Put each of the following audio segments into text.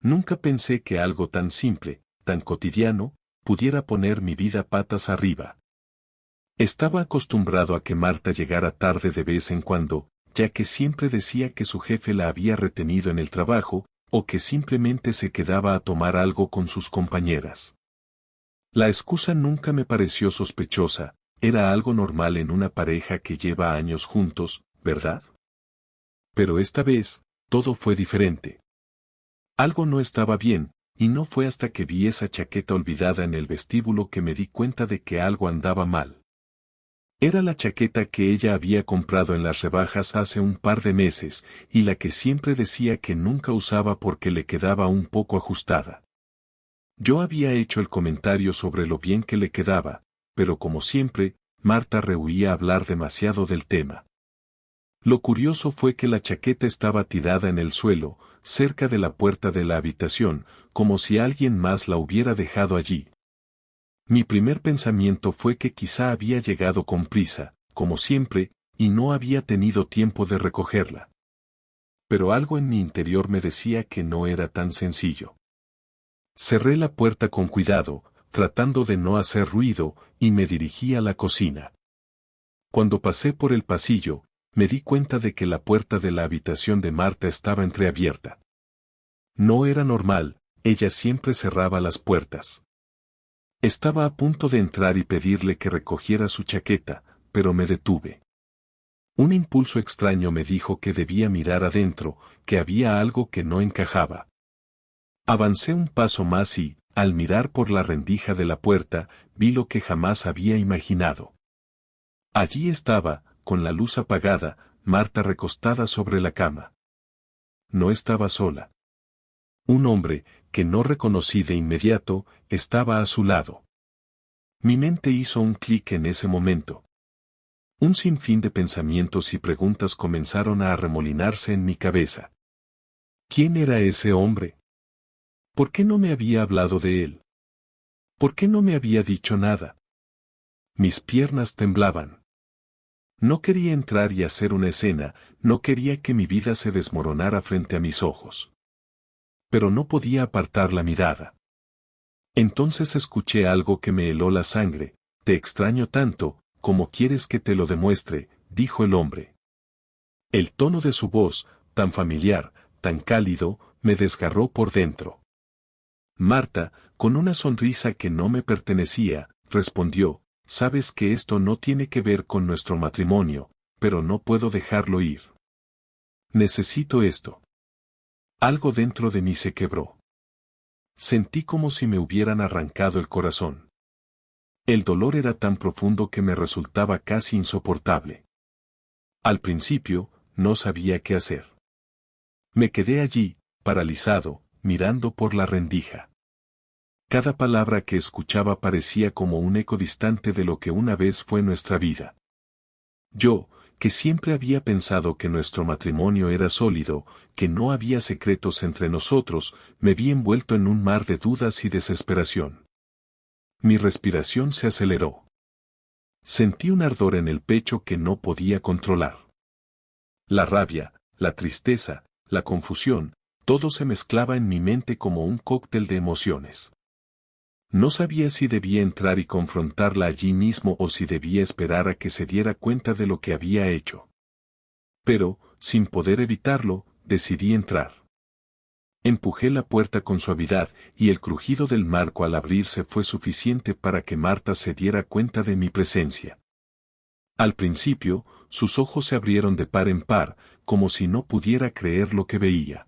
Nunca pensé que algo tan simple, tan cotidiano, pudiera poner mi vida patas arriba. Estaba acostumbrado a que Marta llegara tarde de vez en cuando, ya que siempre decía que su jefe la había retenido en el trabajo, o que simplemente se quedaba a tomar algo con sus compañeras. La excusa nunca me pareció sospechosa, era algo normal en una pareja que lleva años juntos, ¿verdad? Pero esta vez, todo fue diferente. Algo no estaba bien, y no fue hasta que vi esa chaqueta olvidada en el vestíbulo que me di cuenta de que algo andaba mal. Era la chaqueta que ella había comprado en las rebajas hace un par de meses, y la que siempre decía que nunca usaba porque le quedaba un poco ajustada. Yo había hecho el comentario sobre lo bien que le quedaba, pero como siempre, Marta rehuía hablar demasiado del tema. Lo curioso fue que la chaqueta estaba tirada en el suelo, cerca de la puerta de la habitación, como si alguien más la hubiera dejado allí. Mi primer pensamiento fue que quizá había llegado con prisa, como siempre, y no había tenido tiempo de recogerla. Pero algo en mi interior me decía que no era tan sencillo. Cerré la puerta con cuidado, tratando de no hacer ruido, y me dirigí a la cocina. Cuando pasé por el pasillo, me di cuenta de que la puerta de la habitación de Marta estaba entreabierta. No era normal, ella siempre cerraba las puertas. Estaba a punto de entrar y pedirle que recogiera su chaqueta, pero me detuve. Un impulso extraño me dijo que debía mirar adentro, que había algo que no encajaba. Avancé un paso más y, al mirar por la rendija de la puerta, vi lo que jamás había imaginado. Allí estaba, con la luz apagada, Marta recostada sobre la cama. No estaba sola. Un hombre, que no reconocí de inmediato, estaba a su lado. Mi mente hizo un clic en ese momento. Un sinfín de pensamientos y preguntas comenzaron a arremolinarse en mi cabeza. ¿Quién era ese hombre? ¿Por qué no me había hablado de él? ¿Por qué no me había dicho nada? Mis piernas temblaban. No quería entrar y hacer una escena, no quería que mi vida se desmoronara frente a mis ojos. Pero no podía apartar la mirada. Entonces escuché algo que me heló la sangre. Te extraño tanto, como quieres que te lo demuestre, dijo el hombre. El tono de su voz, tan familiar, tan cálido, me desgarró por dentro. Marta, con una sonrisa que no me pertenecía, respondió, sabes que esto no tiene que ver con nuestro matrimonio, pero no puedo dejarlo ir. Necesito esto. Algo dentro de mí se quebró. Sentí como si me hubieran arrancado el corazón. El dolor era tan profundo que me resultaba casi insoportable. Al principio, no sabía qué hacer. Me quedé allí, paralizado, mirando por la rendija. Cada palabra que escuchaba parecía como un eco distante de lo que una vez fue nuestra vida. Yo, que siempre había pensado que nuestro matrimonio era sólido, que no había secretos entre nosotros, me vi envuelto en un mar de dudas y desesperación. Mi respiración se aceleró. Sentí un ardor en el pecho que no podía controlar. La rabia, la tristeza, la confusión, todo se mezclaba en mi mente como un cóctel de emociones. No sabía si debía entrar y confrontarla allí mismo o si debía esperar a que se diera cuenta de lo que había hecho. Pero, sin poder evitarlo, decidí entrar. Empujé la puerta con suavidad, y el crujido del marco al abrirse fue suficiente para que Marta se diera cuenta de mi presencia. Al principio, sus ojos se abrieron de par en par, como si no pudiera creer lo que veía.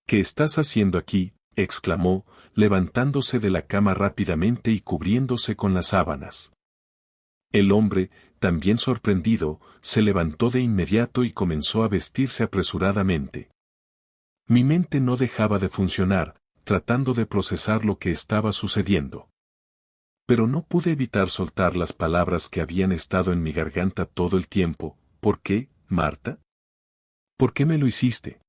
¿Qué estás haciendo aquí?, exclamó, levantándose de la cama rápidamente y cubriéndose con las sábanas. El hombre, también sorprendido, se levantó de inmediato y comenzó a vestirse apresuradamente. Mi mente no dejaba de funcionar, tratando de procesar lo que estaba sucediendo. Pero no pude evitar soltar las palabras que habían estado en mi garganta todo el tiempo. ¿Por qué, Marta? ¿Por qué me lo hiciste?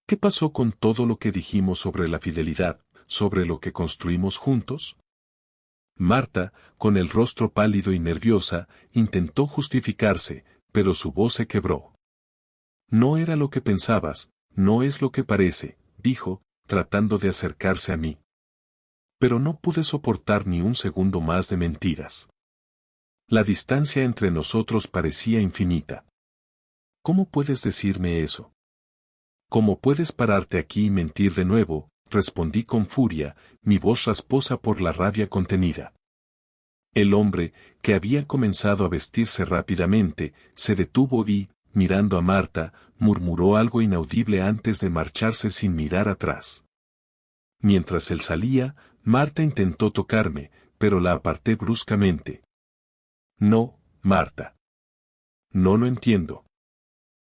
¿Qué pasó con todo lo que dijimos sobre la fidelidad, sobre lo que construimos juntos? Marta, con el rostro pálido y nerviosa, intentó justificarse, pero su voz se quebró. No era lo que pensabas, no es lo que parece, dijo, tratando de acercarse a mí. Pero no pude soportar ni un segundo más de mentiras. La distancia entre nosotros parecía infinita. ¿Cómo puedes decirme eso? ¿Cómo puedes pararte aquí y mentir de nuevo? Respondí con furia, mi voz rasposa por la rabia contenida. El hombre, que había comenzado a vestirse rápidamente, se detuvo y, mirando a Marta, murmuró algo inaudible antes de marcharse sin mirar atrás. Mientras él salía, Marta intentó tocarme, pero la aparté bruscamente. No, Marta. No lo entiendo.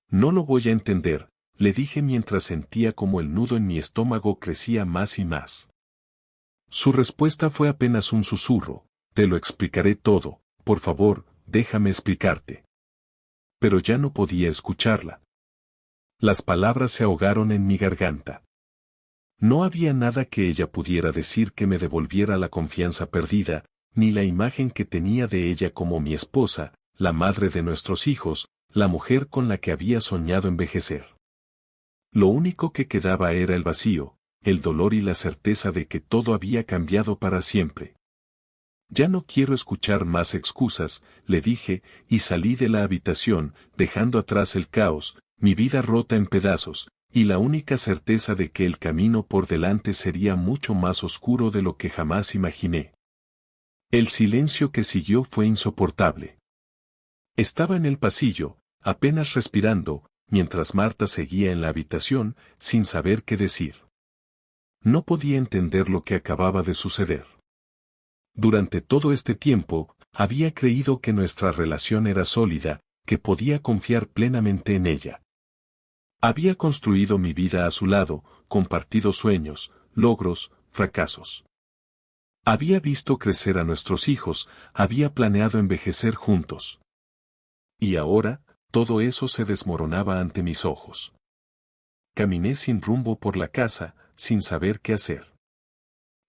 No lo voy a entender, le dije mientras sentía como el nudo en mi estómago crecía más y más. Su respuesta fue apenas un susurro. Te lo explicaré todo, por favor, déjame explicarte. Pero ya no podía escucharla. Las palabras se ahogaron en mi garganta. No había nada que ella pudiera decir que me devolviera la confianza perdida, ni la imagen que tenía de ella como mi esposa, la madre de nuestros hijos, la mujer con la que había soñado envejecer. Lo único que quedaba era el vacío, el dolor y la certeza de que todo había cambiado para siempre. Ya no quiero escuchar más excusas, le dije, y salí de la habitación, dejando atrás el caos, mi vida rota en pedazos, y la única certeza de que el camino por delante sería mucho más oscuro de lo que jamás imaginé. El silencio que siguió fue insoportable. Estaba en el pasillo, apenas respirando, mientras Marta seguía en la habitación, sin saber qué decir. No podía entender lo que acababa de suceder. Durante todo este tiempo, había creído que nuestra relación era sólida, que podía confiar plenamente en ella. Había construido mi vida a su lado, compartido sueños, logros, fracasos. Había visto crecer a nuestros hijos, había planeado envejecer juntos. Y ahora, todo eso se desmoronaba ante mis ojos. Caminé sin rumbo por la casa, sin saber qué hacer.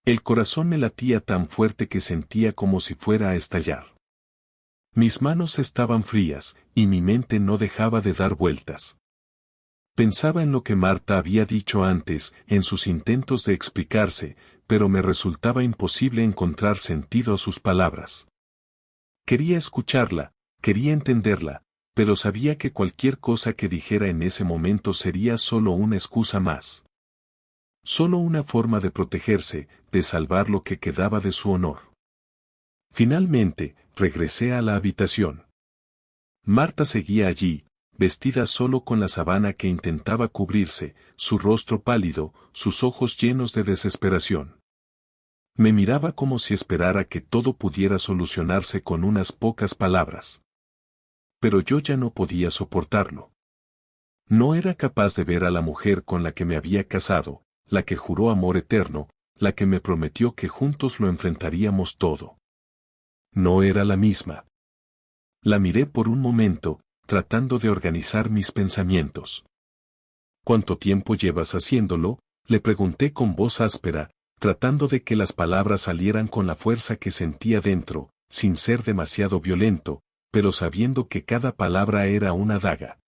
El corazón me latía tan fuerte que sentía como si fuera a estallar. Mis manos estaban frías, y mi mente no dejaba de dar vueltas. Pensaba en lo que Marta había dicho antes, en sus intentos de explicarse, pero me resultaba imposible encontrar sentido a sus palabras. Quería escucharla, quería entenderla, pero sabía que cualquier cosa que dijera en ese momento sería solo una excusa más. Solo una forma de protegerse, de salvar lo que quedaba de su honor. Finalmente, regresé a la habitación. Marta seguía allí, vestida solo con la sábana que intentaba cubrirse, su rostro pálido, sus ojos llenos de desesperación. Me miraba como si esperara que todo pudiera solucionarse con unas pocas palabras. Pero yo ya no podía soportarlo. No era capaz de ver a la mujer con la que me había casado, la que juró amor eterno, la que me prometió que juntos lo enfrentaríamos todo. No era la misma. La miré por un momento, tratando de organizar mis pensamientos. ¿Cuánto tiempo llevas haciéndolo?, le pregunté con voz áspera, tratando de que las palabras salieran con la fuerza que sentía dentro, sin ser demasiado violento, pero sabiendo que cada palabra era una daga.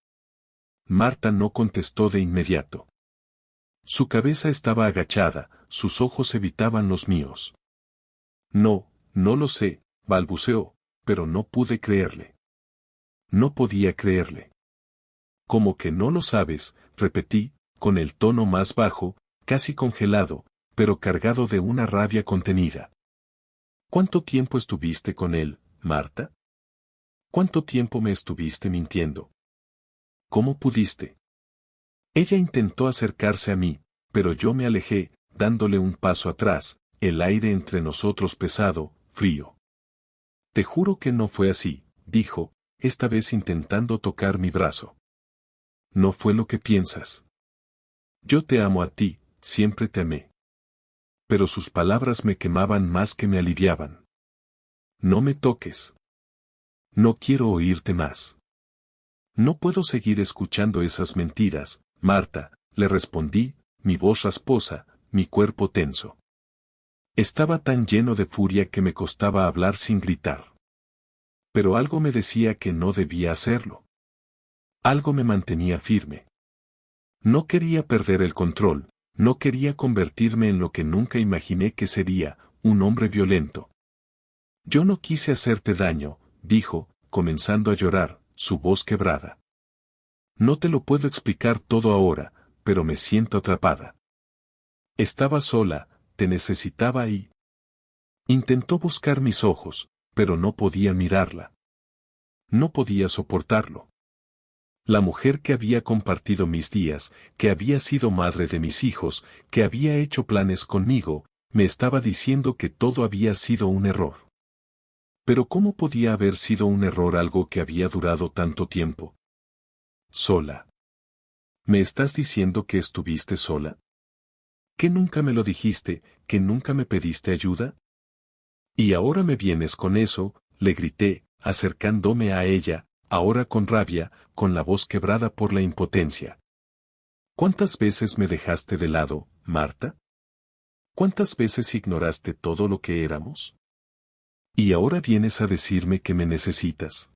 Marta no contestó de inmediato. Su cabeza estaba agachada, sus ojos evitaban los míos. No lo sé, balbuceó, pero no pude creerle. No podía creerle. ¿Cómo que no lo sabes?, repetí, con el tono más bajo, casi congelado, pero cargado de una rabia contenida. ¿Cuánto tiempo estuviste con él, Marta? ¿Cuánto tiempo me estuviste mintiendo? ¿Cómo pudiste? Ella intentó acercarse a mí, pero yo me alejé, dándole un paso atrás, el aire entre nosotros pesado, frío. Te juro que no fue así, dijo, esta vez intentando tocar mi brazo. No fue lo que piensas. Yo te amo a ti, siempre te amé. Pero sus palabras me quemaban más que me aliviaban. No me toques. No quiero oírte más. No puedo seguir escuchando esas mentiras, Marta, le respondí, mi voz rasposa, mi cuerpo tenso. Estaba tan lleno de furia que me costaba hablar sin gritar. Pero algo me decía que no debía hacerlo. Algo me mantenía firme. No quería perder el control, No quería convertirme en lo que nunca imaginé que sería, un hombre violento. Yo no quise hacerte daño, dijo, comenzando a llorar, su voz quebrada. No te lo puedo explicar todo ahora, pero me siento atrapada. Estaba sola, te necesitaba y... Intentó buscar mis ojos, pero no podía mirarla. No podía soportarlo. La mujer que había compartido mis días, que había sido madre de mis hijos, que había hecho planes conmigo, me estaba diciendo que todo había sido un error. Pero ¿cómo podía haber sido un error algo que había durado tanto tiempo? Sola. ¿Me estás diciendo que estuviste sola? ¿Que nunca me lo dijiste, que nunca me pediste ayuda? Y ahora me vienes con eso, le grité, acercándome a ella, ahora con rabia, con la voz quebrada por la impotencia. ¿Cuántas veces me dejaste de lado, Marta? ¿Cuántas veces ignoraste todo lo que éramos? Y ahora vienes a decirme que me necesitas.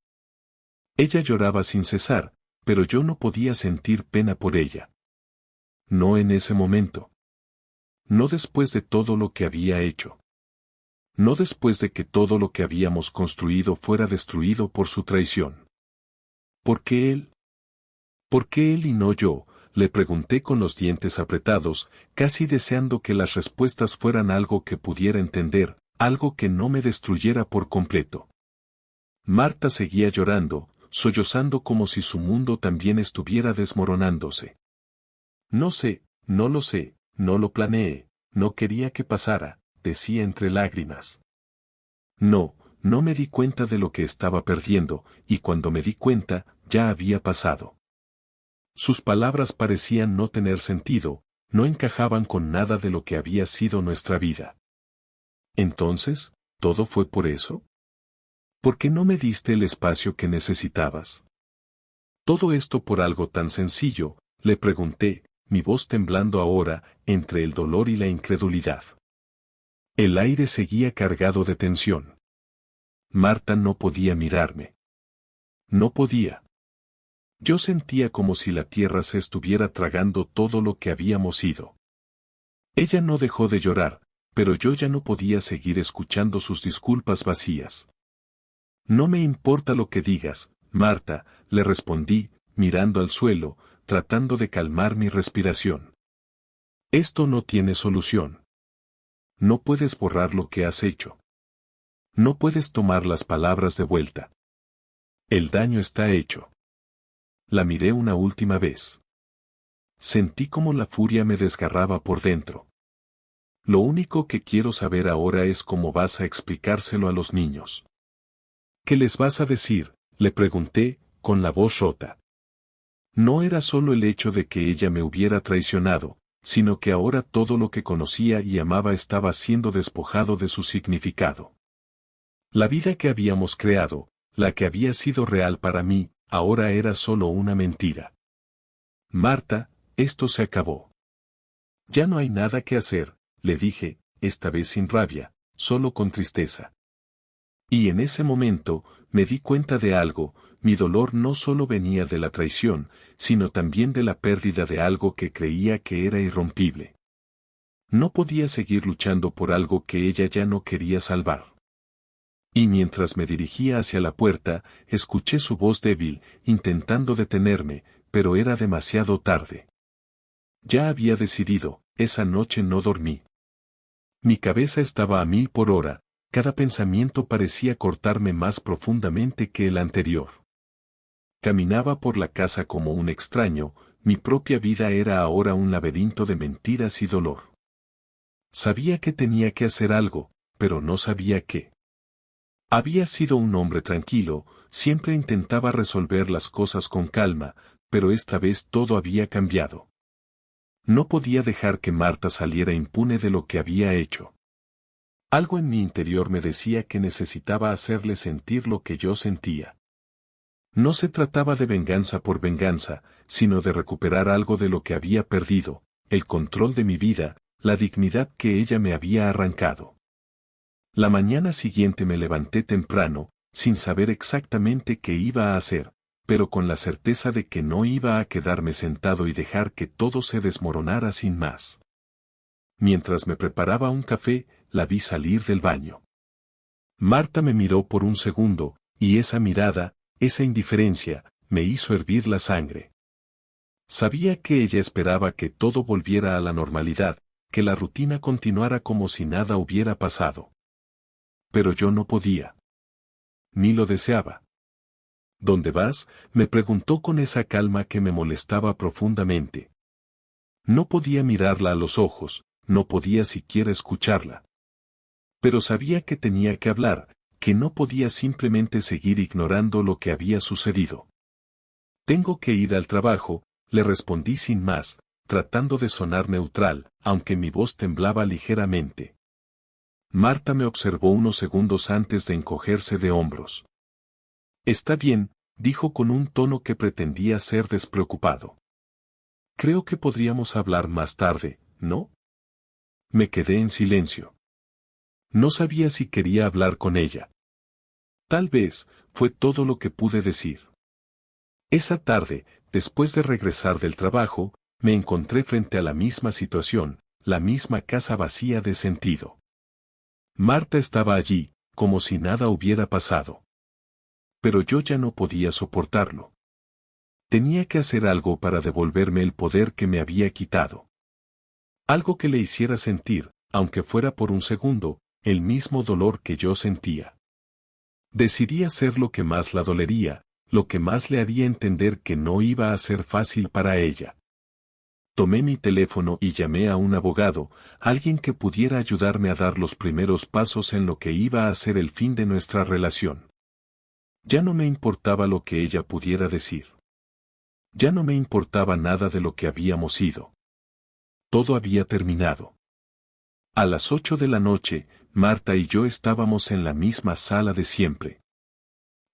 Ella lloraba sin cesar, pero yo no podía sentir pena por ella. No en ese momento. No después de todo lo que había hecho. No después de que todo lo que habíamos construido fuera destruido por su traición. ¿Por qué él? ¿Por qué él y no yo? Le pregunté con los dientes apretados, casi deseando que las respuestas fueran algo que pudiera entender, algo que no me destruyera por completo. Marta seguía llorando, sollozando como si su mundo también estuviera desmoronándose. No sé, no lo sé, no lo planeé, no quería que pasara, decía entre lágrimas. No, no me di cuenta de lo que estaba perdiendo, y cuando me di cuenta, ya había pasado. Sus palabras parecían no tener sentido, no encajaban con nada de lo que había sido nuestra vida. Entonces, ¿todo fue por eso? ¿Por qué no me diste el espacio que necesitabas? Todo esto por algo tan sencillo, le pregunté, mi voz temblando ahora, entre el dolor y la incredulidad. El aire seguía cargado de tensión. Marta no podía mirarme. No podía. Yo sentía como si la tierra se estuviera tragando todo lo que habíamos sido. Ella no dejó de llorar, pero yo ya no podía seguir escuchando sus disculpas vacías. No me importa lo que digas, Marta, le respondí, mirando al suelo, tratando de calmar mi respiración. Esto no tiene solución. No puedes borrar lo que has hecho. No puedes tomar las palabras de vuelta. El daño está hecho. La miré una última vez. Sentí como la furia me desgarraba por dentro. Lo único que quiero saber ahora es cómo vas a explicárselo a los niños. ¿Qué les vas a decir?, le pregunté, con la voz rota. No era solo el hecho de que ella me hubiera traicionado, sino que ahora todo lo que conocía y amaba estaba siendo despojado de su significado. La vida que habíamos creado, la que había sido real para mí, ahora era solo una mentira. Marta, esto se acabó. Ya no hay nada que hacer, le dije, esta vez sin rabia, solo con tristeza. Y en ese momento, me di cuenta de algo, mi dolor no solo venía de la traición, sino también de la pérdida de algo que creía que era irrompible. No podía seguir luchando por algo que ella ya no quería salvar. Y mientras me dirigía hacia la puerta, escuché su voz débil, intentando detenerme, pero era demasiado tarde. Ya había decidido, esa noche no dormí. Mi cabeza estaba a 1000 por hora, cada pensamiento parecía cortarme más profundamente que el anterior. Caminaba por la casa como un extraño, mi propia vida era ahora un laberinto de mentiras y dolor. Sabía que tenía que hacer algo, pero no sabía qué. Había sido un hombre tranquilo, siempre intentaba resolver las cosas con calma, pero esta vez todo había cambiado. No podía dejar que Marta saliera impune de lo que había hecho. Algo en mi interior me decía que necesitaba hacerle sentir lo que yo sentía. No se trataba de venganza por venganza, sino de recuperar algo de lo que había perdido, el control de mi vida, la dignidad que ella me había arrancado. La mañana siguiente me levanté temprano, sin saber exactamente qué iba a hacer, pero con la certeza de que no iba a quedarme sentado y dejar que todo se desmoronara sin más. mientras me preparaba un café, la vi salir del baño. Marta me miró por un segundo, y esa mirada, esa indiferencia, me hizo hervir la sangre. Sabía que ella esperaba que todo volviera a la normalidad, que la rutina continuara como si nada hubiera pasado. Pero yo no podía. Ni lo deseaba. ¿Dónde vas?, me preguntó con esa calma que me molestaba profundamente. No podía mirarla a los ojos, no podía siquiera escucharla. Pero sabía que tenía que hablar, que no podía simplemente seguir ignorando lo que había sucedido. Tengo que ir al trabajo, le respondí sin más, tratando de sonar neutral, aunque mi voz temblaba ligeramente. Marta me observó unos segundos antes de encogerse de hombros. Está bien, dijo con un tono que pretendía ser despreocupado. Creo que podríamos hablar más tarde, ¿no? Me quedé en silencio. No sabía si quería hablar con ella. Tal vez, fue todo lo que pude decir. Esa tarde, después de regresar del trabajo, me encontré frente a la misma situación, la misma casa vacía de sentido. Marta estaba allí, como si nada hubiera pasado. Pero yo ya no podía soportarlo. Tenía que hacer algo para devolverme el poder que me había quitado. Algo que le hiciera sentir, aunque fuera por un segundo, el mismo dolor que yo sentía. Decidí hacer lo que más la dolería, lo que más le haría entender que no iba a ser fácil para ella. Tomé mi teléfono y llamé a un abogado, alguien que pudiera ayudarme a dar los primeros pasos en lo que iba a ser el fin de nuestra relación. Ya no me importaba lo que ella pudiera decir. Ya no me importaba nada de lo que habíamos sido. Todo había terminado. A las 8 de la noche, Marta y yo estábamos en la misma sala de siempre.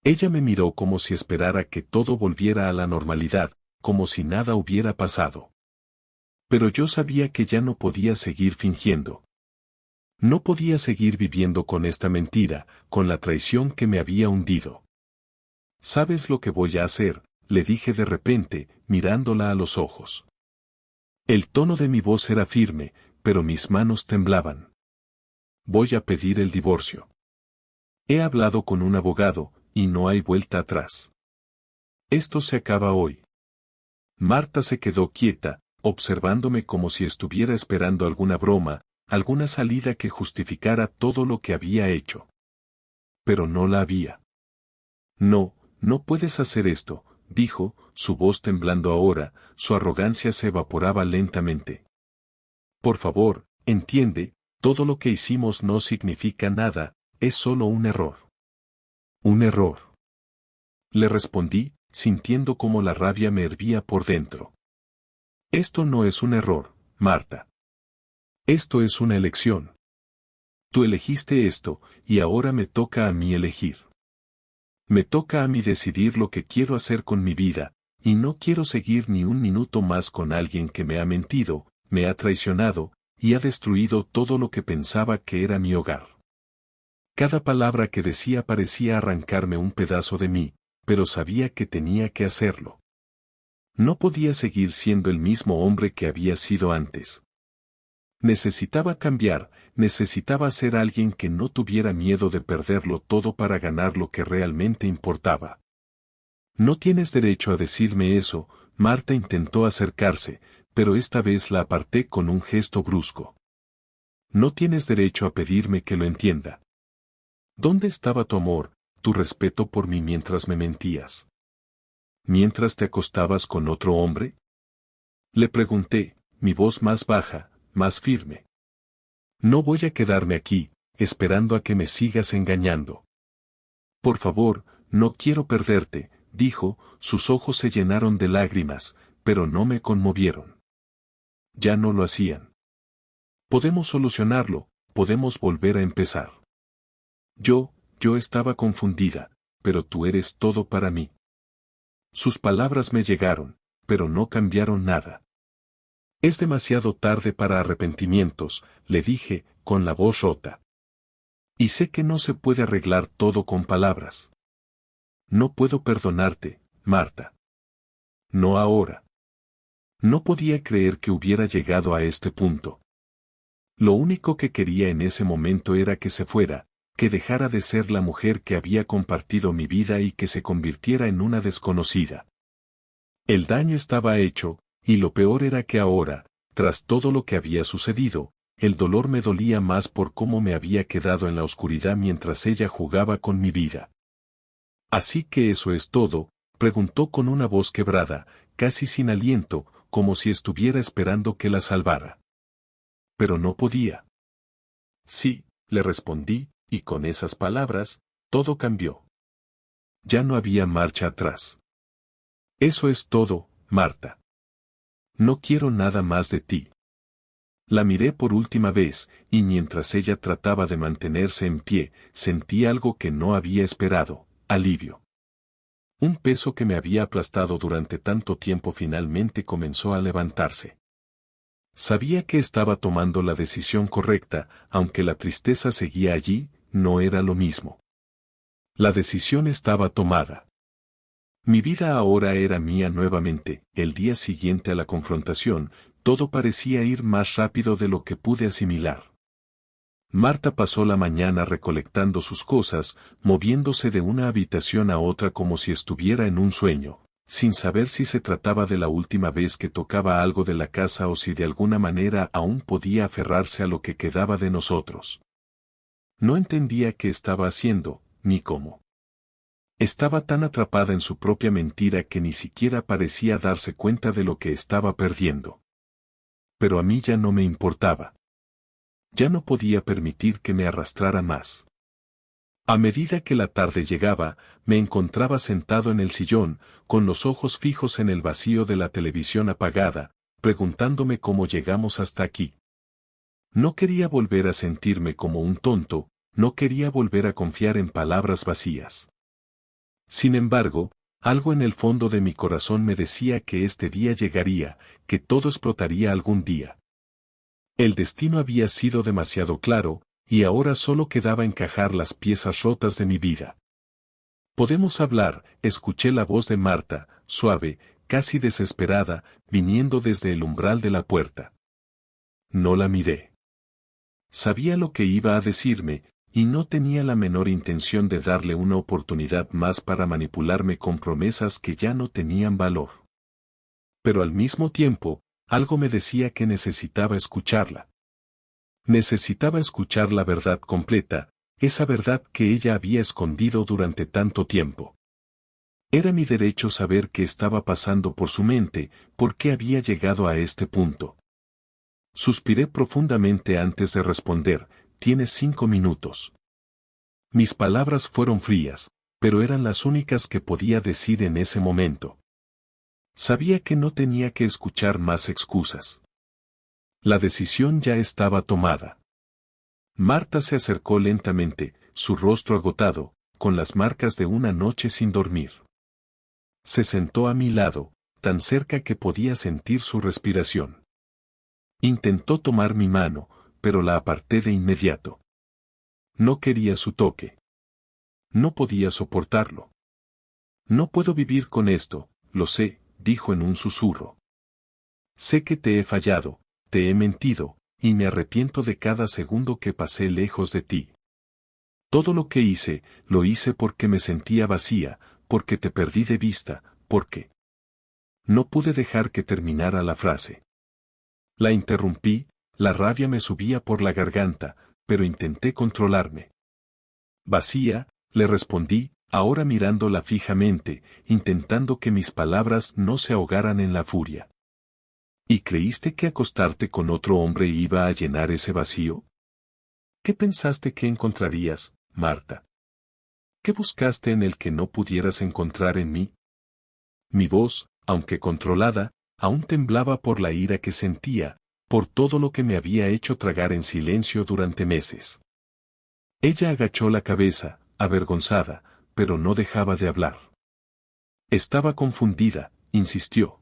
Ella me miró como si esperara que todo volviera a la normalidad, como si nada hubiera pasado. Pero yo sabía que ya no podía seguir fingiendo. No podía seguir viviendo con esta mentira, con la traición que me había hundido. ¿Sabes lo que voy a hacer?, le dije de repente, mirándola a los ojos. El tono de mi voz era firme, pero mis manos temblaban. Voy a pedir el divorcio. He hablado con un abogado, y no hay vuelta atrás. Esto se acaba hoy. Marta se quedó quieta, observándome como si estuviera esperando alguna broma, alguna salida que justificara todo lo que había hecho. Pero no la había. No, no puedes hacer esto, dijo, su voz temblando ahora, su arrogancia se evaporaba lentamente. Por favor, entiende, todo lo que hicimos no significa nada, es solo un error. Un error. Le respondí, sintiendo como la rabia me hervía por dentro. Esto no es un error, Marta. Esto es una elección. Tú elegiste esto, y ahora me toca a mí elegir. Me toca a mí decidir lo que quiero hacer con mi vida, y no quiero seguir ni un minuto más con alguien que me ha mentido, me ha traicionado, y ha destruido todo lo que pensaba que era mi hogar. Cada palabra que decía parecía arrancarme un pedazo de mí, pero sabía que tenía que hacerlo. No podía seguir siendo el mismo hombre que había sido antes. Necesitaba cambiar, necesitaba ser alguien que no tuviera miedo de perderlo todo para ganar lo que realmente importaba. No tienes derecho a decirme eso, Marta intentó acercarse, pero esta vez la aparté con un gesto brusco. No tienes derecho a pedirme que lo entienda. ¿Dónde estaba tu amor, tu respeto por mí mientras me mentías? ¿Mientras te acostabas con otro hombre? Le pregunté, mi voz más baja, más firme. No voy a quedarme aquí, esperando a que me sigas engañando. Por favor, no quiero perderte, dijo, sus ojos se llenaron de lágrimas, pero no me conmovieron. Ya no lo hacían. Podemos solucionarlo, podemos volver a empezar. Yo estaba confundida, pero tú eres todo para mí. Sus palabras me llegaron, pero no cambiaron nada. Es demasiado tarde para arrepentimientos, le dije, con la voz rota. Y sé que no se puede arreglar todo con palabras. No puedo perdonarte, Marta. No ahora. No podía creer que hubiera llegado a este punto. Lo único que quería en ese momento era que se fuera, que dejara de ser la mujer que había compartido mi vida y que se convirtiera en una desconocida. El daño estaba hecho, y lo peor era que ahora, tras todo lo que había sucedido, el dolor me dolía más por cómo me había quedado en la oscuridad mientras ella jugaba con mi vida. «¿Así que eso es todo?», preguntó con una voz quebrada, casi sin aliento, como si estuviera esperando que la salvara. Pero no podía. «Sí», le respondí, y con esas palabras, todo cambió. Ya no había marcha atrás. «Eso es todo, Marta. No quiero nada más de ti». La miré por última vez, y mientras ella trataba de mantenerse en pie, sentí algo que no había esperado: alivio. Un peso que me había aplastado durante tanto tiempo finalmente comenzó a levantarse. Sabía que estaba tomando la decisión correcta, aunque la tristeza seguía allí, no era lo mismo. La decisión estaba tomada. Mi vida ahora era mía nuevamente. El día siguiente a la confrontación, todo parecía ir más rápido de lo que pude asimilar. Marta pasó la mañana recolectando sus cosas, moviéndose de una habitación a otra como si estuviera en un sueño, sin saber si se trataba de la última vez que tocaba algo de la casa o si de alguna manera aún podía aferrarse a lo que quedaba de nosotros. No entendía qué estaba haciendo, ni cómo. Estaba tan atrapada en su propia mentira que ni siquiera parecía darse cuenta de lo que estaba perdiendo. Pero a mí ya no me importaba. Ya no podía permitir que me arrastrara más. A medida que la tarde llegaba, me encontraba sentado en el sillón, con los ojos fijos en el vacío de la televisión apagada, preguntándome cómo llegamos hasta aquí. No quería volver a sentirme como un tonto, no quería volver a confiar en palabras vacías. Sin embargo, algo en el fondo de mi corazón me decía que este día llegaría, que todo explotaría algún día. El destino había sido demasiado claro, y ahora solo quedaba encajar las piezas rotas de mi vida. «¿Podemos hablar?», escuché la voz de Marta, suave, casi desesperada, viniendo desde el umbral de la puerta. No la miré. Sabía lo que iba a decirme, y no tenía la menor intención de darle una oportunidad más para manipularme con promesas que ya no tenían valor. Pero al mismo tiempo, algo me decía que necesitaba escucharla. Necesitaba escuchar la verdad completa, esa verdad que ella había escondido durante tanto tiempo. Era mi derecho saber qué estaba pasando por su mente, por qué había llegado a este punto. Suspiré profundamente antes de responder: «Tienes 5 minutos». Mis palabras fueron frías, pero eran las únicas que podía decir en ese momento. Sabía que no tenía que escuchar más excusas. La decisión ya estaba tomada. Marta se acercó lentamente, su rostro agotado, con las marcas de una noche sin dormir. Se sentó a mi lado, tan cerca que podía sentir su respiración. Intentó tomar mi mano, pero la aparté de inmediato. No quería su toque. No podía soportarlo. «No puedo vivir con esto, lo sé», dijo en un susurro. «Sé que te he fallado, te he mentido, y me arrepiento de cada segundo que pasé lejos de ti. Todo lo que hice, lo hice porque me sentía vacía, porque te perdí de vista, porque…». No pude dejar que terminara la frase. La interrumpí, la rabia me subía por la garganta, pero intenté controlarme. «Vacía», le respondí, ahora mirándola fijamente, intentando que mis palabras no se ahogaran en la furia. «¿Y creíste que acostarte con otro hombre iba a llenar ese vacío? ¿Qué pensaste que encontrarías, Marta? ¿Qué buscaste en el que no pudieras encontrar en mí?». Mi voz, aunque controlada, aún temblaba por la ira que sentía, por todo lo que me había hecho tragar en silencio durante meses. Ella agachó la cabeza, avergonzada, pero no dejaba de hablar. «Estaba confundida», insistió.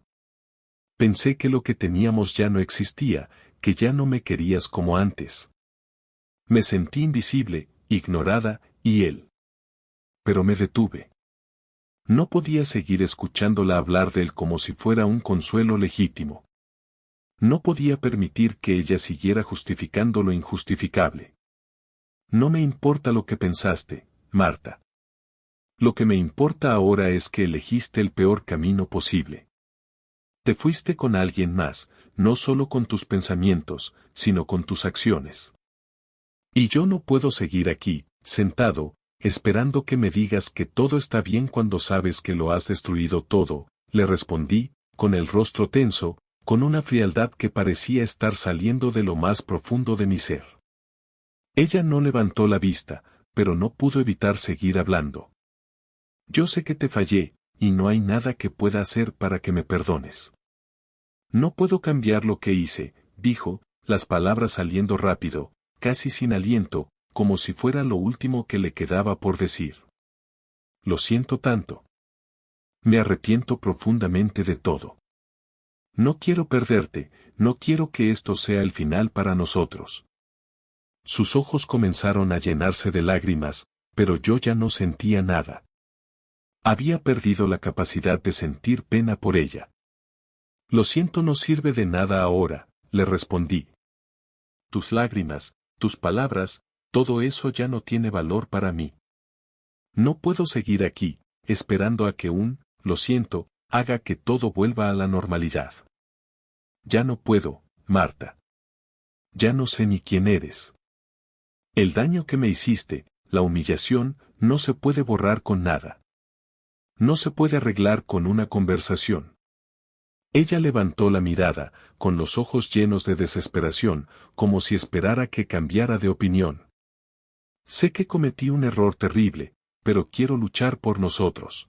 «Pensé que lo que teníamos ya no existía, que ya no me querías como antes. Me sentí invisible, ignorada, y él. Pero me detuve. No podía seguir escuchándola hablar de él como si fuera un consuelo legítimo. No podía permitir que ella siguiera justificando lo injustificable. No me importa lo que pensaste, Marta. Lo que me importa ahora es que elegiste el peor camino posible. Te fuiste con alguien más, no solo con tus pensamientos, sino con tus acciones. Y yo no puedo seguir aquí, sentado, esperando que me digas que todo está bien cuando sabes que lo has destruido todo, le respondí, con el rostro tenso, con una frialdad que parecía estar saliendo de lo más profundo de mi ser. Ella no levantó la vista, pero no pudo evitar seguir hablando. Yo sé que te fallé, y no hay nada que pueda hacer para que me perdones. No puedo cambiar lo que hice, dijo, las palabras saliendo rápido, casi sin aliento, como si fuera lo último que le quedaba por decir. Lo siento tanto. Me arrepiento profundamente de todo. No quiero perderte, no quiero que esto sea el final para nosotros. Sus ojos comenzaron a llenarse de lágrimas, pero yo ya no sentía nada. Había perdido la capacidad de sentir pena por ella. Lo siento, no sirve de nada ahora, le respondí. Tus lágrimas, tus palabras, todo eso ya no tiene valor para mí. No puedo seguir aquí, esperando a que lo siento, haga que todo vuelva a la normalidad. Ya no puedo, Marta. Ya no sé ni quién eres. El daño que me hiciste, la humillación, no se puede borrar con nada. No se puede arreglar con una conversación. Ella levantó la mirada, con los ojos llenos de desesperación, como si esperara que cambiara de opinión. Sé que cometí un error terrible, pero quiero luchar por nosotros.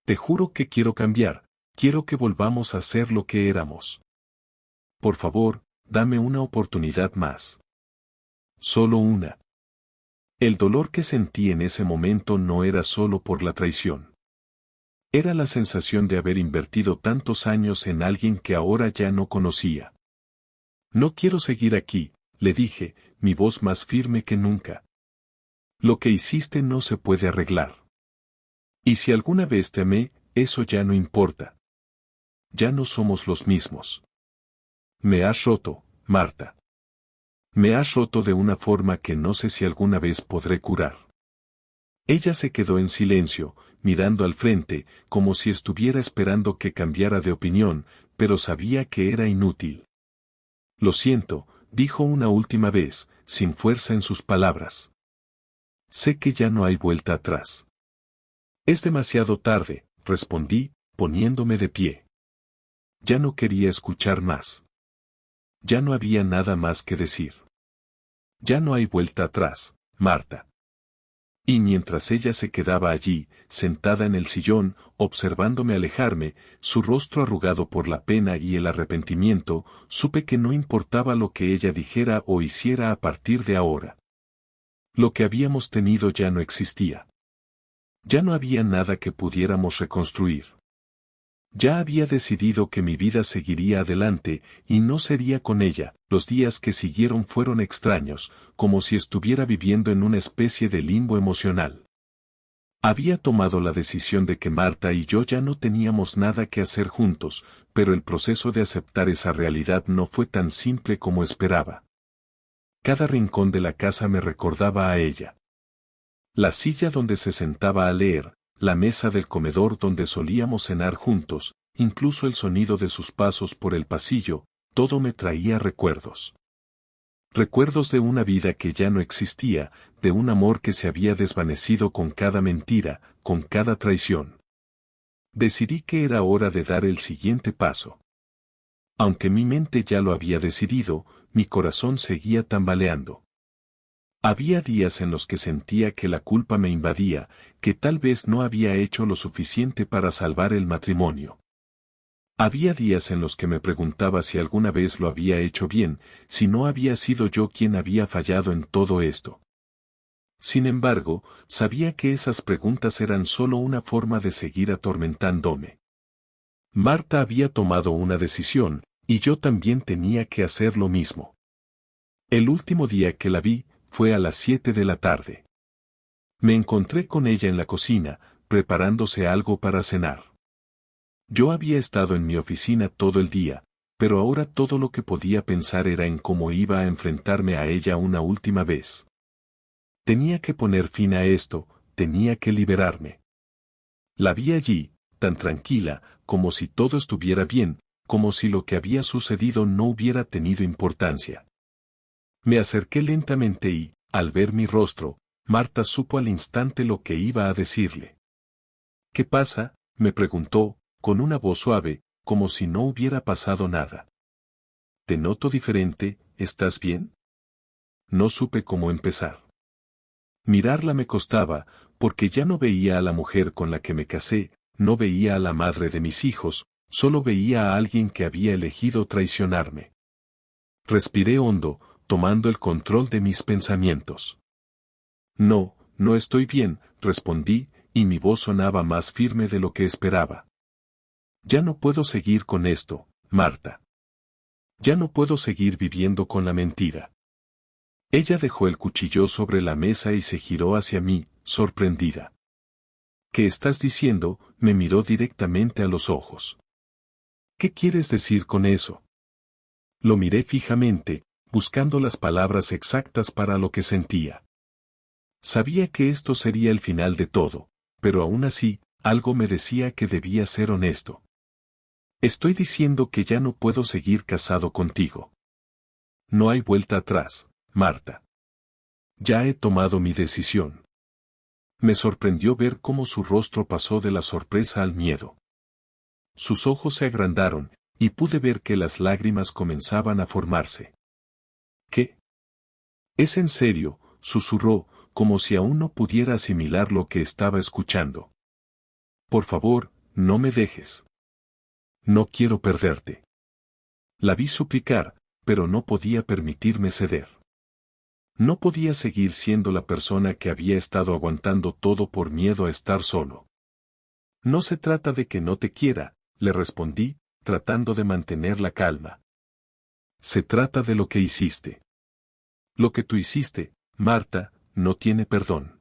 Te juro que quiero cambiar, quiero que volvamos a ser lo que éramos. Por favor, dame una oportunidad más. Solo una. El dolor que sentí en ese momento no era solo por la traición. Era la sensación de haber invertido tantos años en alguien que ahora ya no conocía. No quiero seguir aquí, le dije, mi voz más firme que nunca. Lo que hiciste no se puede arreglar. Y si alguna vez te amé, eso ya no importa. Ya no somos los mismos. Me has roto, Marta. Me has roto de una forma que no sé si alguna vez podré curar. Ella se quedó en silencio, mirando al frente, como si estuviera esperando que cambiara de opinión, pero sabía que era inútil. Lo siento, dijo una última vez, sin fuerza en sus palabras. Sé que ya no hay vuelta atrás. Es demasiado tarde, respondí, poniéndome de pie. Ya no quería escuchar más. Ya no había nada más que decir. Ya no hay vuelta atrás, Marta. Y mientras ella se quedaba allí, sentada en el sillón, observándome alejarme, su rostro arrugado por la pena y el arrepentimiento, supe que no importaba lo que ella dijera o hiciera a partir de ahora. Lo que habíamos tenido ya no existía. Ya no había nada que pudiéramos reconstruir. Ya había decidido que mi vida seguiría adelante, y no sería con ella. Los días que siguieron fueron extraños, como si estuviera viviendo en una especie de limbo emocional. Había tomado la decisión de que Marta y yo ya no teníamos nada que hacer juntos, pero el proceso de aceptar esa realidad no fue tan simple como esperaba. Cada rincón de la casa me recordaba a ella. La silla donde se sentaba a leer, la mesa del comedor donde solíamos cenar juntos, incluso el sonido de sus pasos por el pasillo, todo me traía recuerdos. Recuerdos de una vida que ya no existía, de un amor que se había desvanecido con cada mentira, con cada traición. Decidí que era hora de dar el siguiente paso. Aunque mi mente ya lo había decidido, mi corazón seguía tambaleando. Había días en los que sentía que la culpa me invadía, que tal vez no había hecho lo suficiente para salvar el matrimonio. Había días en los que me preguntaba si alguna vez lo había hecho bien, si no había sido yo quien había fallado en todo esto. Sin embargo, sabía que esas preguntas eran solo una forma de seguir atormentándome. Marta había tomado una decisión, y yo también tenía que hacer lo mismo. El último día que la vi, fue a las 7 de la tarde. Me encontré con ella en la cocina, preparándose algo para cenar. Yo había estado en mi oficina todo el día, pero ahora todo lo que podía pensar era en cómo iba a enfrentarme a ella una última vez. Tenía que poner fin a esto, tenía que liberarme. La vi allí, tan tranquila, como si todo estuviera bien, como si lo que había sucedido no hubiera tenido importancia. Me acerqué lentamente y, al ver mi rostro, Marta supo al instante lo que iba a decirle. «¿Qué pasa?», me preguntó, con una voz suave, como si no hubiera pasado nada. «Te noto diferente, ¿estás bien?». No supe cómo empezar. Mirarla me costaba, porque ya no veía a la mujer con la que me casé, no veía a la madre de mis hijos, solo veía a alguien que había elegido traicionarme. Respiré hondo, tomando el control de mis pensamientos. «No, no estoy bien», respondí, y mi voz sonaba más firme de lo que esperaba. «Ya no puedo seguir con esto, Marta. Ya no puedo seguir viviendo con la mentira». Ella dejó el cuchillo sobre la mesa y se giró hacia mí, sorprendida. «¿Qué estás diciendo?», me miró directamente a los ojos. «¿Qué quieres decir con eso?». Lo miré fijamente, buscando las palabras exactas para lo que sentía. Sabía que esto sería el final de todo, pero aún así, algo me decía que debía ser honesto. «Estoy diciendo que ya no puedo seguir casado contigo. No hay vuelta atrás, Marta. Ya he tomado mi decisión». Me sorprendió ver cómo su rostro pasó de la sorpresa al miedo. Sus ojos se agrandaron, y pude ver que las lágrimas comenzaban a formarse. «¿Qué? ¿Es en serio?», susurró, como si aún no pudiera asimilar lo que estaba escuchando. «Por favor, no me dejes. No quiero perderte». La vi suplicar, pero no podía permitirme ceder. No podía seguir siendo la persona que había estado aguantando todo por miedo a estar solo. «No se trata de que no te quiera», le respondí, tratando de mantener la calma. «Se trata de lo que hiciste. Lo que tú hiciste, Marta, no tiene perdón.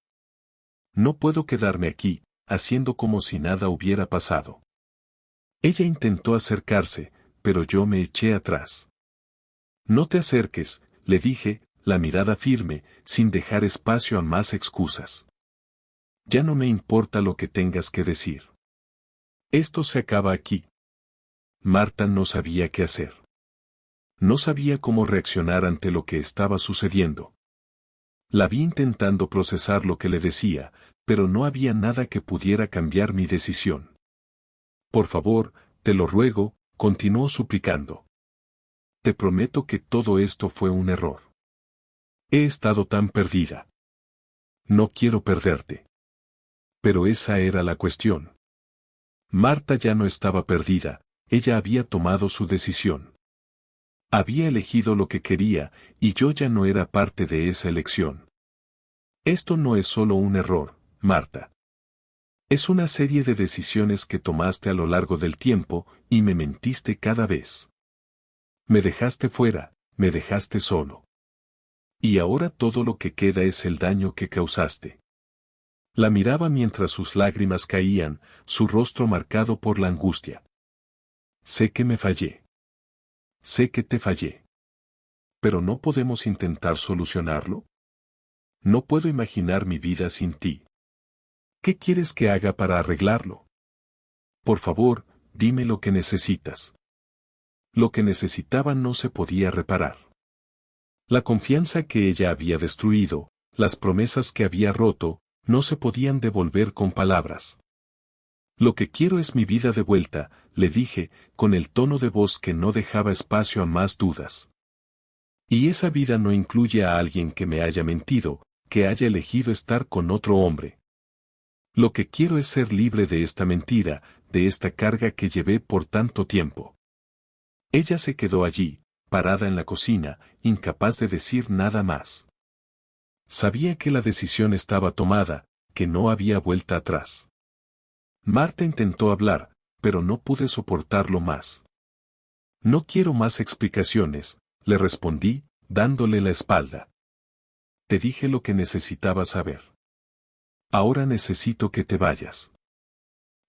No puedo quedarme aquí, haciendo como si nada hubiera pasado». Ella intentó acercarse, pero yo me eché atrás. «No te acerques», le dije, la mirada firme, sin dejar espacio a más excusas. «Ya no me importa lo que tengas que decir. Esto se acaba aquí». Marta no sabía qué hacer. No sabía cómo reaccionar ante lo que estaba sucediendo. La vi intentando procesar lo que le decía, pero no había nada que pudiera cambiar mi decisión. «Por favor, te lo ruego», continuó suplicando. «Te prometo que todo esto fue un error. He estado tan perdida. No quiero perderte». Pero esa era la cuestión. Marta ya no estaba perdida, ella había tomado su decisión. Había elegido lo que quería, y yo ya no era parte de esa elección. Esto no es solo un error, Marta. Es una serie de decisiones que tomaste a lo largo del tiempo, y me mentiste cada vez. Me dejaste fuera, me dejaste solo. Y ahora todo lo que queda es el daño que causaste». La miraba mientras sus lágrimas caían, su rostro marcado por la angustia. «Sé que me fallé. Sé que te fallé. Pero ¿no podemos intentar solucionarlo? No puedo imaginar mi vida sin ti. ¿Qué quieres que haga para arreglarlo? Por favor, dime lo que necesitas». Lo que necesitaba no se podía reparar. La confianza que ella había destruido, las promesas que había roto, no se podían devolver con palabras. «Lo que quiero es mi vida de vuelta», le dije, con el tono de voz que no dejaba espacio a más dudas. «Y esa vida no incluye a alguien que me haya mentido, que haya elegido estar con otro hombre. Lo que quiero es ser libre de esta mentira, de esta carga que llevé por tanto tiempo». Ella se quedó allí, parada en la cocina, incapaz de decir nada más. Sabía que la decisión estaba tomada, que no había vuelta atrás. Marta intentó hablar, pero no pude soportarlo más. «No quiero más explicaciones», le respondí, dándole la espalda. «Te dije lo que necesitaba saber. Ahora necesito que te vayas».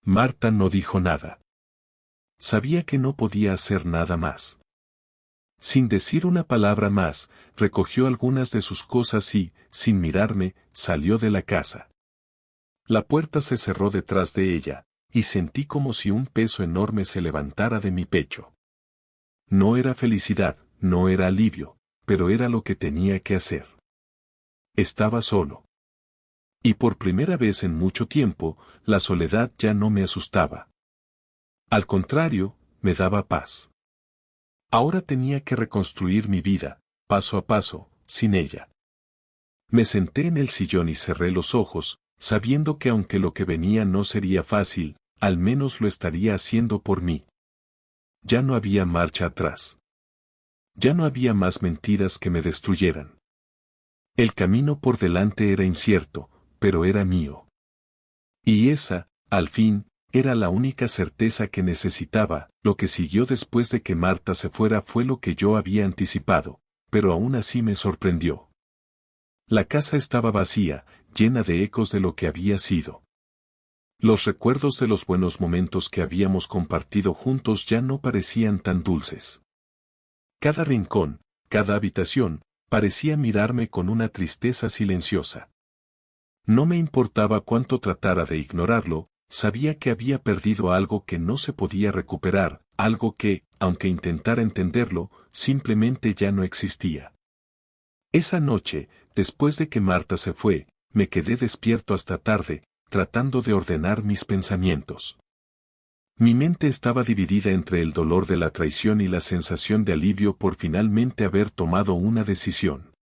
Marta no dijo nada. sabía que no podía hacer nada más. Sin decir una palabra más, recogió algunas de sus cosas y, sin mirarme, salió de la casa. La puerta se cerró detrás de ella, y sentí como si un peso enorme se levantara de mi pecho. No era felicidad, no era alivio, pero era lo que tenía que hacer. Estaba solo. Y por primera vez en mucho tiempo, la soledad ya no me asustaba. Al contrario, me daba paz. Ahora tenía que reconstruir mi vida, paso a paso, sin ella. Me senté en el sillón y cerré los ojos, sabiendo que aunque lo que venía no sería fácil, al menos lo estaría haciendo por mí. Ya no había marcha atrás. Ya no había más mentiras que me destruyeran. El camino por delante era incierto, pero era mío. Y esa, al fin, era la única certeza que necesitaba. Lo que siguió después de que Marta se fuera fue lo que yo había anticipado, pero aún así me sorprendió. La casa estaba vacía, llena de ecos de lo que había sido. Los recuerdos de los buenos momentos que habíamos compartido juntos ya no parecían tan dulces. Cada rincón, cada habitación, parecía mirarme con una tristeza silenciosa. No me importaba cuánto tratara de ignorarlo, sabía que había perdido algo que no se podía recuperar, algo que, aunque intentara entenderlo, simplemente ya no existía. Esa noche, después de que Marta se fue, me quedé despierto hasta tarde, tratando de ordenar mis pensamientos. Mi mente estaba dividida entre el dolor de la traición y la sensación de alivio por finalmente haber tomado una decisión.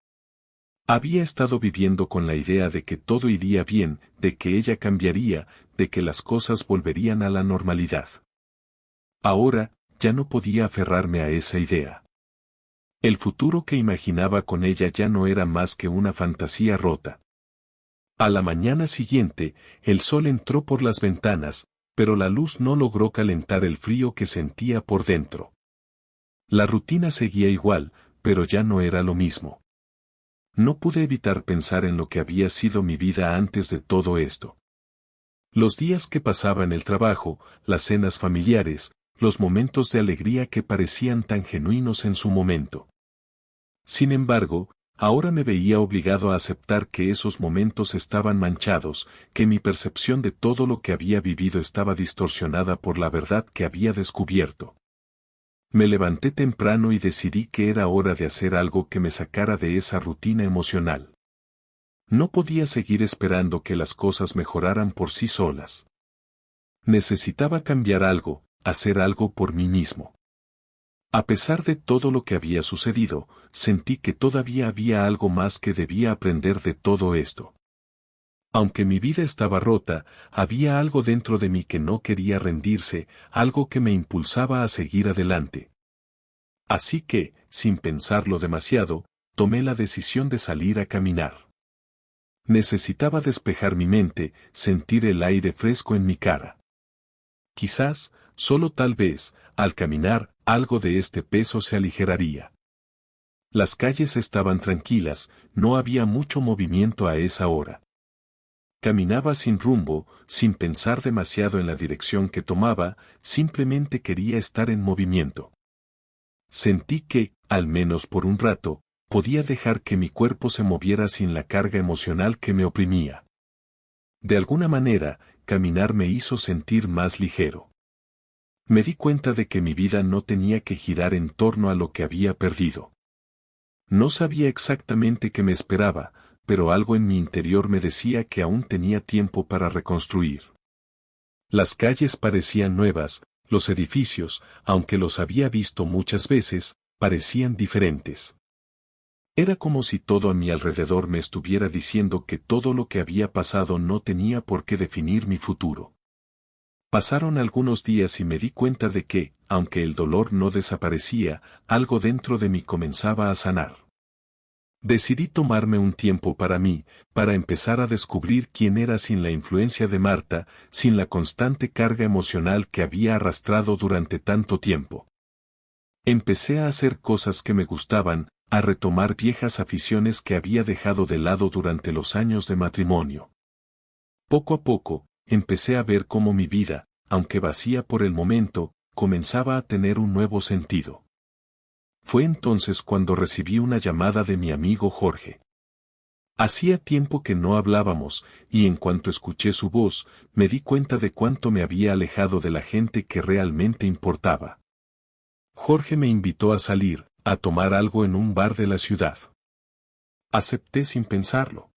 Había estado viviendo con la idea de que todo iría bien, de que ella cambiaría, de que las cosas volverían a la normalidad. Ahora, ya no podía aferrarme a esa idea. El futuro que imaginaba con ella ya no era más que una fantasía rota. A la mañana siguiente, el sol entró por las ventanas, pero la luz no logró calentar el frío que sentía por dentro. La rutina seguía igual, pero ya no era lo mismo. No pude evitar pensar en lo que había sido mi vida antes de todo esto. Los días que pasaba en el trabajo, las cenas familiares, los momentos de alegría que parecían tan genuinos en su momento. Sin embargo, ahora me veía obligado a aceptar que esos momentos estaban manchados, que mi percepción de todo lo que había vivido estaba distorsionada por la verdad que había descubierto. Me levanté temprano y decidí que era hora de hacer algo que me sacara de esa rutina emocional. No podía seguir esperando que las cosas mejoraran por sí solas. Necesitaba cambiar algo, hacer algo por mí mismo. A pesar de todo lo que había sucedido, sentí que todavía había algo más que debía aprender de todo esto. Aunque mi vida estaba rota, había algo dentro de mí que no quería rendirse, algo que me impulsaba a seguir adelante. Así que, sin pensarlo demasiado, tomé la decisión de salir a caminar. Necesitaba despejar mi mente, sentir el aire fresco en mi cara. Quizás, solo tal vez, al caminar, algo de este peso se aligeraría. Las calles estaban tranquilas, no había mucho movimiento a esa hora. Caminaba sin rumbo, sin pensar demasiado en la dirección que tomaba, simplemente quería estar en movimiento. Sentí que, al menos por un rato, podía dejar que mi cuerpo se moviera sin la carga emocional que me oprimía. De alguna manera, caminar me hizo sentir más ligero. Me di cuenta de que mi vida no tenía que girar en torno a lo que había perdido. No sabía exactamente qué me esperaba, pero algo en mi interior me decía que aún tenía tiempo para reconstruir. Las calles parecían nuevas, los edificios, aunque los había visto muchas veces, parecían diferentes. Era como si todo a mi alrededor me estuviera diciendo que todo lo que había pasado no tenía por qué definir mi futuro. Pasaron algunos días y me di cuenta de que, aunque el dolor no desaparecía, algo dentro de mí comenzaba a sanar. Decidí tomarme un tiempo para mí, para empezar a descubrir quién era sin la influencia de Marta, sin la constante carga emocional que había arrastrado durante tanto tiempo. Empecé a hacer cosas que me gustaban, a retomar viejas aficiones que había dejado de lado durante los años de matrimonio. Poco a poco, empecé a ver cómo mi vida, aunque vacía por el momento, comenzaba a tener un nuevo sentido. Fue entonces cuando recibí una llamada de mi amigo Jorge. Hacía tiempo que no hablábamos, y en cuanto escuché su voz, me di cuenta de cuánto me había alejado de la gente que realmente importaba. Jorge me invitó a salir, a tomar algo en un bar de la ciudad. Acepté sin pensarlo.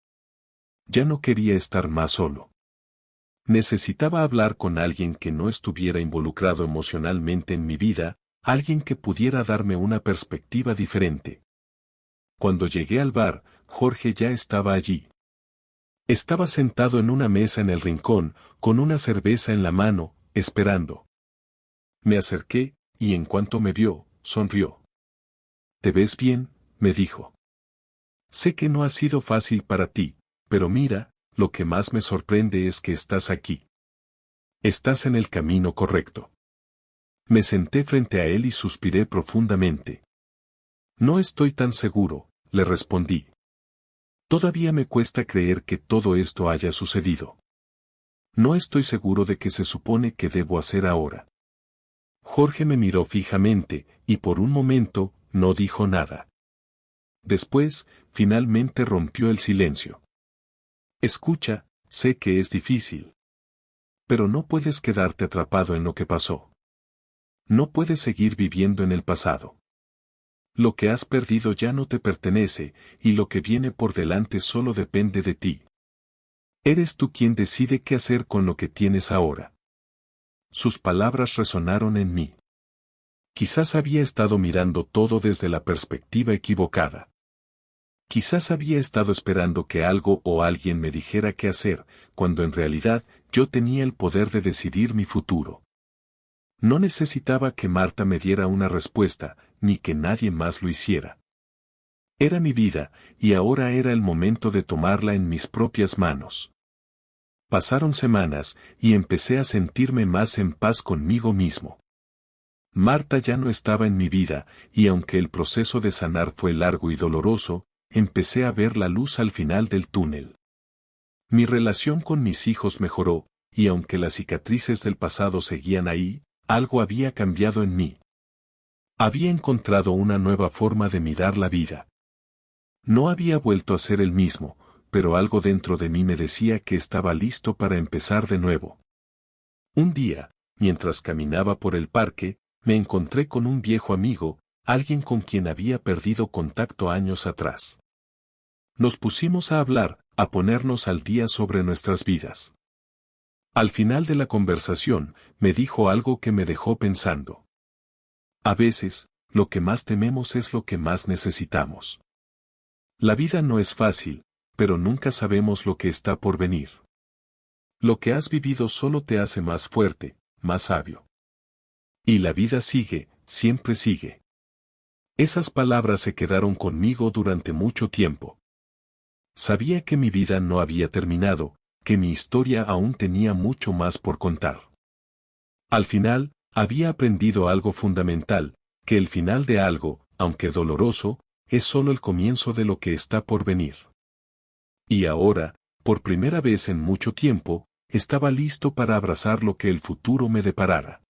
Ya no quería estar más solo. Necesitaba hablar con alguien que no estuviera involucrado emocionalmente en mi vida, alguien que pudiera darme una perspectiva diferente. Cuando llegué al bar, Jorge ya estaba allí. Estaba sentado en una mesa en el rincón, con una cerveza en la mano, esperando. Me acerqué, y en cuanto me vio, sonrió. «¿Te ves bien?», me dijo. «Sé que no ha sido fácil para ti, pero mira, lo que más me sorprende es que estás aquí. Estás en el camino correcto». Me senté frente a él y suspiré profundamente. «No estoy tan seguro», le respondí. «Todavía me cuesta creer que todo esto haya sucedido. No estoy seguro de qué se supone que debo hacer ahora». Jorge me miró fijamente, y por un momento, no dijo nada. Después, finalmente rompió el silencio. «Escucha, sé que es difícil. Pero no puedes quedarte atrapado en lo que pasó. No puedes seguir viviendo en el pasado. Lo que has perdido ya no te pertenece, y lo que viene por delante solo depende de ti. Eres tú quien decide qué hacer con lo que tienes ahora». Sus palabras resonaron en mí. Quizás había estado mirando todo desde la perspectiva equivocada. Quizás había estado esperando que algo o alguien me dijera qué hacer, cuando en realidad yo tenía el poder de decidir mi futuro. No necesitaba que Marta me diera una respuesta, ni que nadie más lo hiciera. Era mi vida, y ahora era el momento de tomarla en mis propias manos. Pasaron semanas, y empecé a sentirme más en paz conmigo mismo. Marta ya no estaba en mi vida, y aunque el proceso de sanar fue largo y doloroso, empecé a ver la luz al final del túnel. Mi relación con mis hijos mejoró, y aunque las cicatrices del pasado seguían ahí, algo había cambiado en mí. Había encontrado una nueva forma de mirar la vida. No había vuelto a ser el mismo, pero algo dentro de mí me decía que estaba listo para empezar de nuevo. Un día, mientras caminaba por el parque, me encontré con un viejo amigo, alguien con quien había perdido contacto años atrás. Nos pusimos a hablar, a ponernos al día sobre nuestras vidas. Al final de la conversación, me dijo algo que me dejó pensando. A veces, lo que más tememos es lo que más necesitamos. La vida no es fácil, pero nunca sabemos lo que está por venir. Lo que has vivido solo te hace más fuerte, más sabio. Y la vida sigue, siempre sigue. Esas palabras se quedaron conmigo durante mucho tiempo. Sabía que mi vida no había terminado, que mi historia aún tenía mucho más por contar. Al final, había aprendido algo fundamental, que el final de algo, aunque doloroso, es solo el comienzo de lo que está por venir. Y ahora, por primera vez en mucho tiempo, estaba listo para abrazar lo que el futuro me deparara.